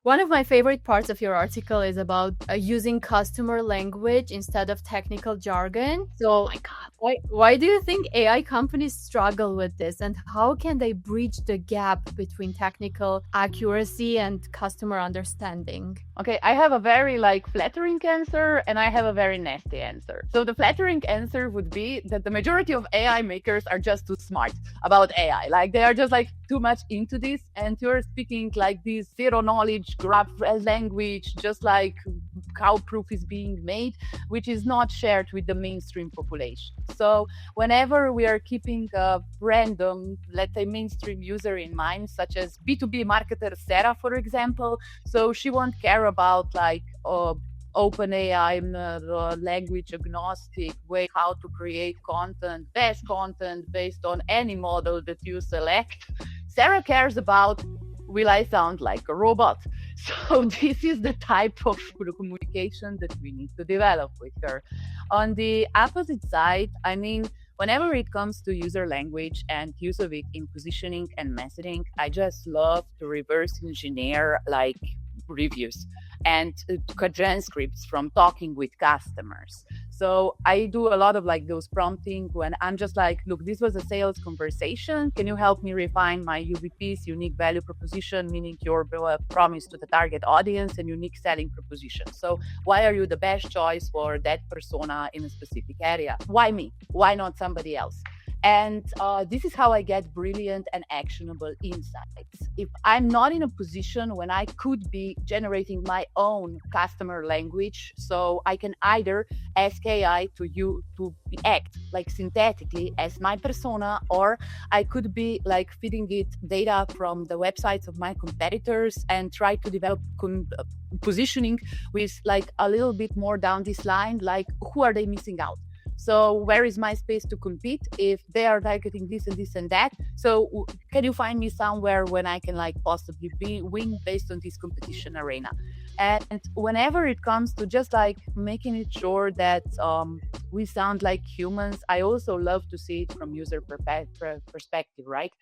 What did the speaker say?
One of my favorite parts of your article is about using customer language instead of technical jargon. Oh So, my God. why do you think AI companies struggle with this, and how can they bridge the gap between technical accuracy and customer understanding? Okay, I have a very flattering answer and I have a very nasty answer. So the flattering answer would be that the majority of AI makers are just too smart about AI. Like they are just too much into this, and you're speaking like this zero knowledge graph language, just like how proof is being made, which is not shared with the mainstream population. So whenever we are keeping a random, let's say, mainstream user in mind, such as B2B marketer Sarah, for example, so she won't care about OpenAI, language agnostic way how to create content, best content based on any model that you select. Sarah cares about, will I sound like a robot? So this is the type of communication that we need to develop with her. On the opposite side, I mean, whenever it comes to user language and use of it in positioning and messaging, I just love to reverse engineer reviews and transcripts from talking with customers. So I do a lot of those prompting when I'm just look, this was a sales conversation. Can you help me refine my UVP's unique value proposition, meaning your promise to the target audience and unique selling proposition? So why are you the best choice for that persona in a specific area? Why me? Why not somebody else? And this is how I get brilliant and actionable insights. If I'm not in a position when I could be generating my own customer language, so I can either ask AI to act synthetically as my persona, or I could be feeding it data from the websites of my competitors and try to develop positioning with a little bit more down this line, who are they missing out? So where is my space to compete if they are targeting this and this and that? So can you find me somewhere when I can possibly win based on this competition arena? And whenever it comes to just making it sure that we sound like humans, I also love to see it from user perspective, right?